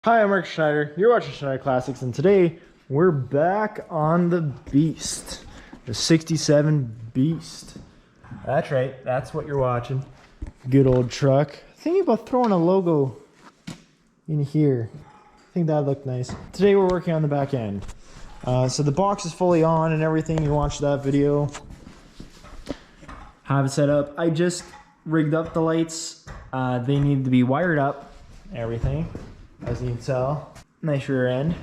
Hi, I'm Mark Schneider. You're watching Schneider Classics, and today we're back on the Beast, the 67 Beast. That's right, that's what you're watching. Good old truck. Thinking about throwing a logo in here. I think that'd look nice. Today we're working on the back end. So the box is fully on and everything. You watched that video. Have it set up. I just rigged up the lights. They need to be wired up. Everything. As you can tell, nice rear end.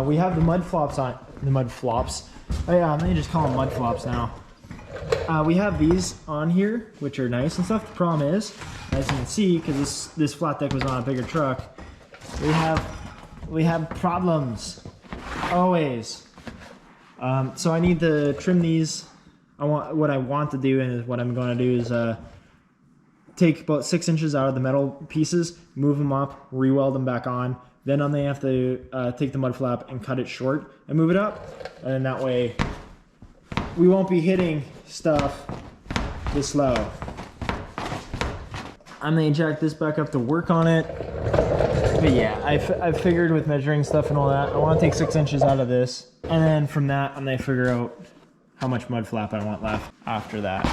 We have the mud flops on, the mud flops. Oh yeah, let me just call them mud flops now. We have these on here, which are nice and stuff. The problem is, as you can see, because this flat deck was on a bigger truck, we have problems, always. So I need to trim these. What I want to do, and what I'm going to do is take about 6 inches out of the metal pieces, move them up, re-weld them back on. Then I have to take the mud flap and cut it short and move it up. And then that way we won't be hitting stuff this low. I'm gonna jack this back up to work on it. But yeah, I figured with measuring stuff and all that, I want to take 6 inches out of this. And then from that, I'm gonna figure out how much mud flap I want left after that.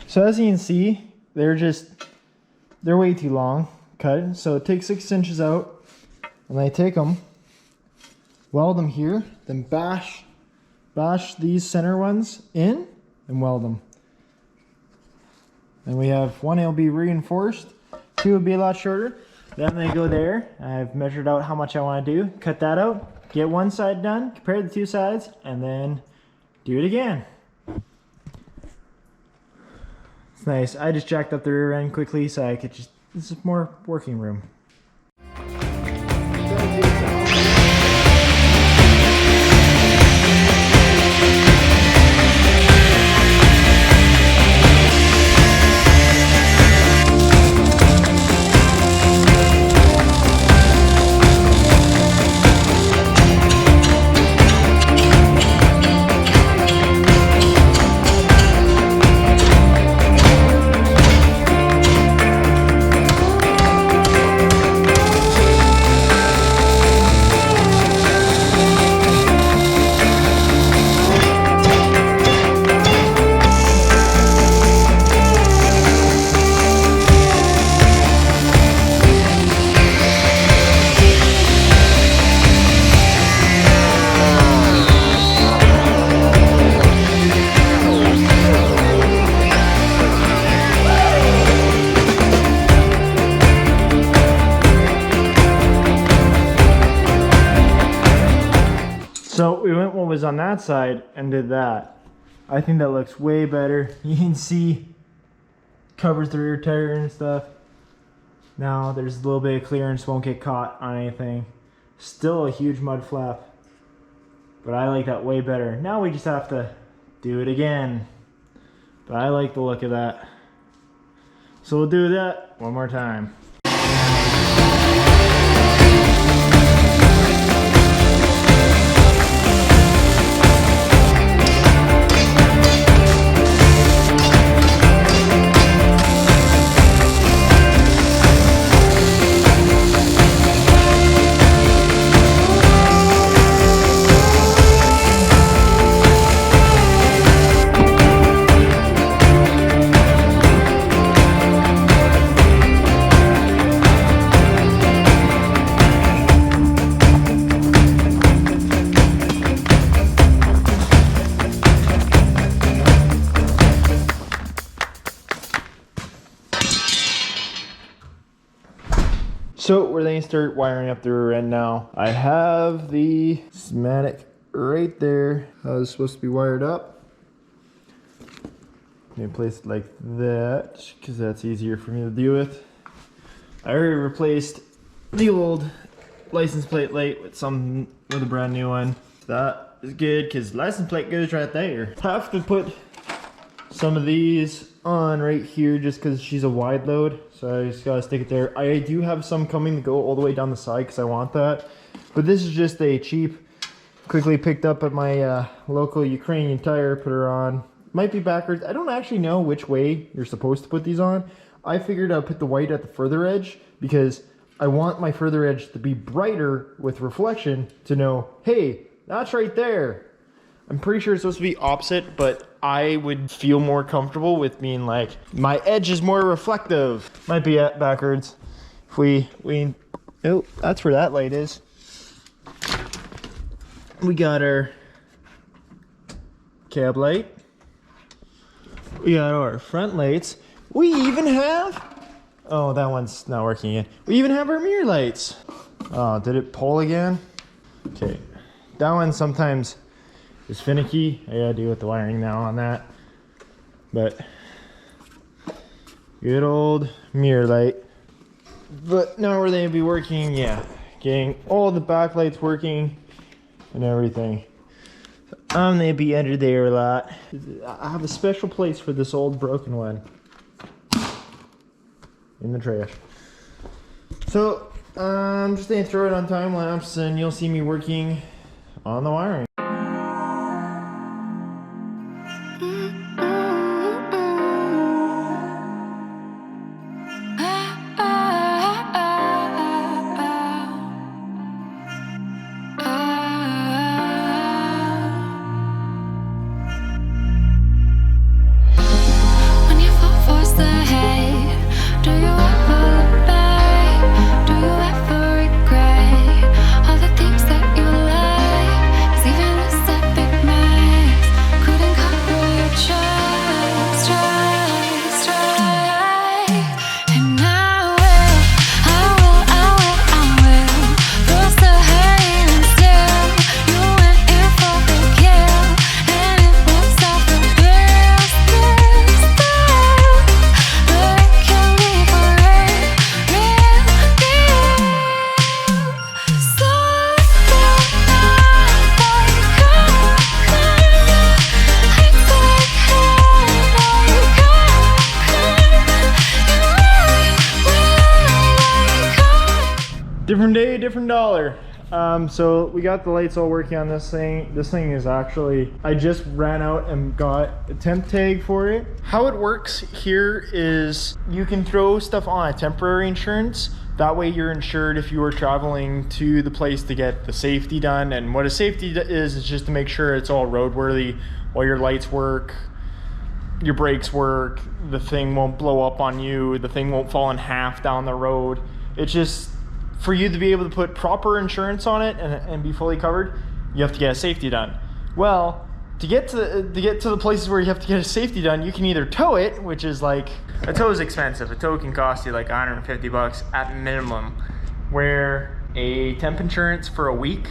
So as you can see, they're way too long cut. So take 6 inches out, and I take them, weld them here, then bash these center ones in and weld them. And we have one, it'll be reinforced, two will be a lot shorter. Then they go there. I've measured out how much I want to do, cut that out, get one side done, compare the two sides, and then do it again. Nice. I just jacked up the rear end quickly so I could this is more working room. So we went what was on that side and did that. I think that looks way better. You can see covers the rear tire and stuff. Now there's a little bit of clearance, won't get caught on anything. Still a huge mud flap, but I like that way better. Now we just have to do it again. But I like the look of that. So we'll do that one more time. So we're going to start wiring up the rear end now. I have the schematic right there. That was supposed to be wired up. I'm going to place it like that because that's easier for me to deal with. I already replaced the old license plate light with a brand new one. That is good because license plate goes right there. I have to put some of these on right here just because she's a wide load, so I just gotta stick it there. I do have some coming to go all the way down the side because I want that, but this is just a cheap, quickly picked up at my local Ukrainian tire. Put her on. Might be backwards. I don't actually know which way you're supposed to put these on. I figured I'd put the white at the further edge because I want my further edge to be brighter with reflection to know, hey, that's right there. I'm pretty sure it's supposed to be opposite, but I would feel more comfortable with being like, my edge is more reflective. Might be backwards. If we, oh, that's where that light is. We got our cab light. We got our front lights. We even have, oh, that one's not working yet. We even have our mirror lights. Oh, did it pull again? Okay, that one sometimes is finicky. I gotta deal with the wiring now on that. But good old mirror light. But now we're gonna be working, yeah, getting all the backlights working and everything. So I'm gonna be under there a lot. I have a special place for this old broken one in the trash. So I'm just gonna throw it on time lapse and you'll see me working on the wiring. Different day, different dollar. So we got the lights all working on this thing. This thing is actually, I just ran out and got a temp tag for it. How it works here is you can throw stuff on a temporary insurance. That way you're insured if you are traveling to the place to get the safety done. And what a safety is just to make sure it's all roadworthy, all your lights work, your brakes work, the thing won't blow up on you, the thing won't fall in half down the road. It's just for you to be able to put proper insurance on it and be fully covered, you have to get a safety done. Well, to get to the places where you have to get a safety done, you can either tow it, which is like, a tow is expensive. A tow can cost you like 150 bucks at minimum, where a temp insurance for a week,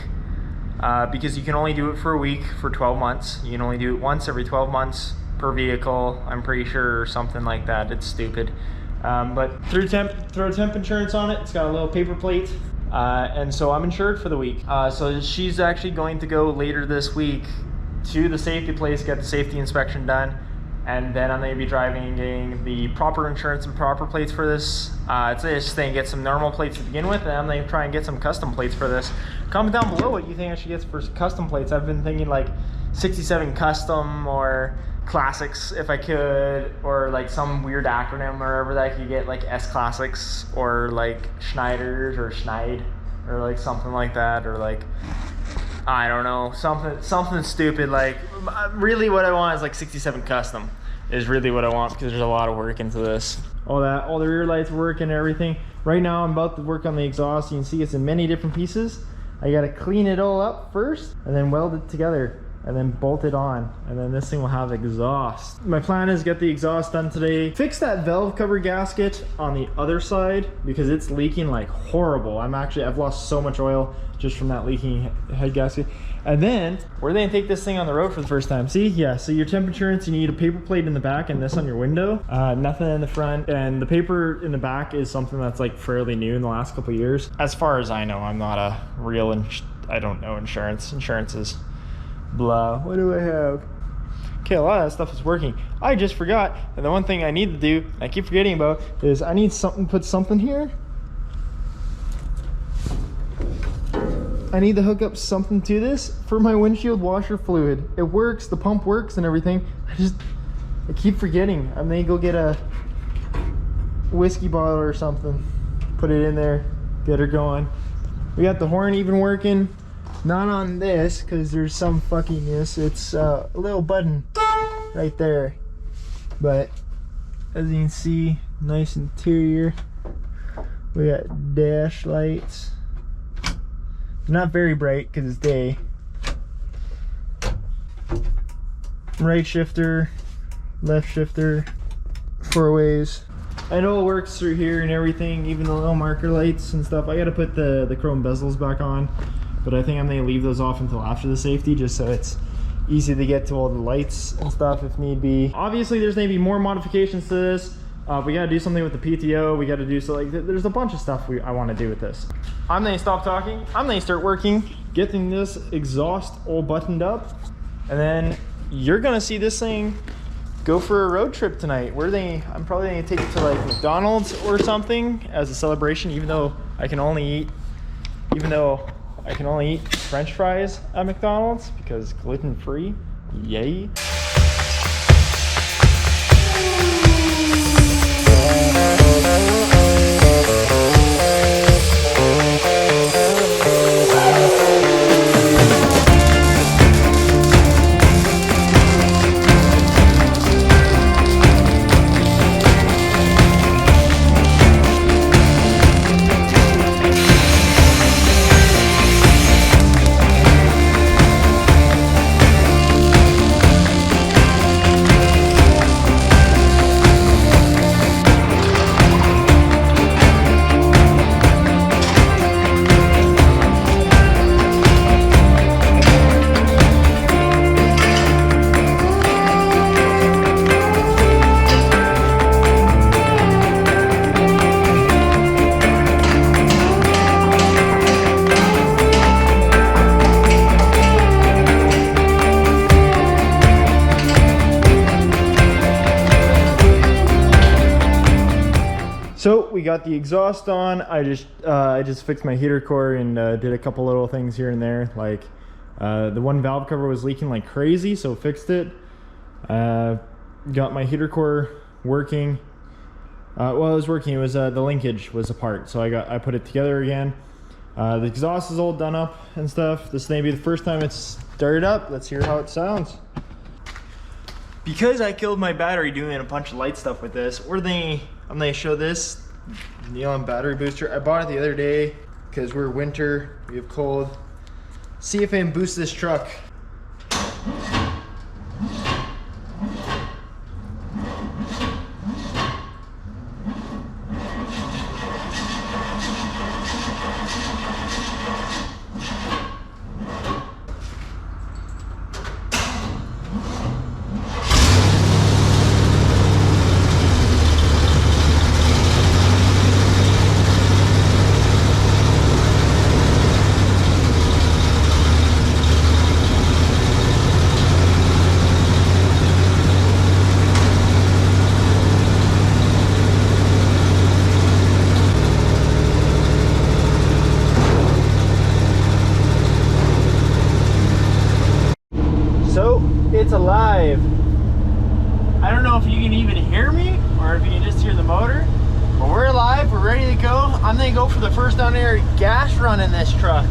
because you can only do it for a week for 12 months. You can only do it once every 12 months per vehicle, I'm pretty sure, or something like that. It's stupid. But throw temp insurance on it. It's got a little paper plate, and so I'm insured for the week. So she's actually going to go later this week to the safety place, get the safety inspection done, and then I'm going to be driving and getting the proper insurance and proper plates for this. It's just going to get some normal plates to begin with, and I'm going to try and get some custom plates for this. Comment down below what you think I should get for custom plates. I've been thinking like 67 custom or classics if I could, or like some weird acronym or whatever that I could get, like S classics or like Schneiders or Schneid or like something like that, or like, I don't know, something stupid. Like, really what I want is like 67 custom is really what I want, because there's a lot of work into this. All the rear lights work and everything. Right now I'm about to work on the exhaust. You can see it's in many different pieces. I gotta clean it all up first and then weld it together. and then bolt it on, and then this thing will have exhaust. My plan is get the exhaust done today, fix that valve cover gasket on the other side because it's leaking like horrible. I've lost so much oil just from that leaking head gasket. And then we're gonna take this thing on the road for the first time. See, yeah, so your temp insurance, you need a paper plate in the back and this on your window, nothing in the front. And the paper in the back is something that's like fairly new in the last couple of years. As far as I know, I'm not a real, I don't know insurance. Insurance is blah. What do I have? Okay, a lot of that stuff is working. I just forgot, and the one thing I need to do, I keep forgetting about, is I need something, put something here. I need to hook up something to this for my windshield washer fluid. It works, the pump works and everything. I keep forgetting. I may go get a whiskey bottle or something, put it in there, get her going. We got the horn even working. Not on this, because there's some fuckiness. It's a little button right there. But as you can see, nice interior. We got dash lights. Not very bright because it's day. Right shifter, left shifter, 4 ways. I know it works through here and everything, even the little marker lights and stuff. I gotta put the chrome bezels back on. But I think I'm gonna leave those off until after the safety, just so it's easy to get to all the lights and stuff if need be. Obviously there's maybe more modifications to this. We gotta do something with the PTO. We gotta do so, like, there's a bunch of stuff I wanna do with this. I'm gonna stop talking. I'm gonna start working, getting this exhaust all buttoned up. And then you're gonna see this thing go for a road trip tonight. I'm probably gonna take it to like McDonald's or something as a celebration, even though I can only eat French fries at McDonald's because gluten-free. Yay. So we got the exhaust on. I just fixed my heater core and did a couple little things here and there. Like the one valve cover was leaking like crazy, so fixed it. Got my heater core working. Well, it was working. It was the linkage was apart, so I put it together again. The exhaust is all done up and stuff. This may be the first time it's started up. Let's hear how it sounds. Because I killed my battery doing a bunch of light stuff with this, I'm gonna show this neon battery booster. I bought it the other day because we're winter, we have cold. See if I can boost this truck. It's alive. I don't know if you can even hear me or if you can just hear the motor, but we're alive, we're ready to go. I'm gonna go for the first on air gas run in this truck.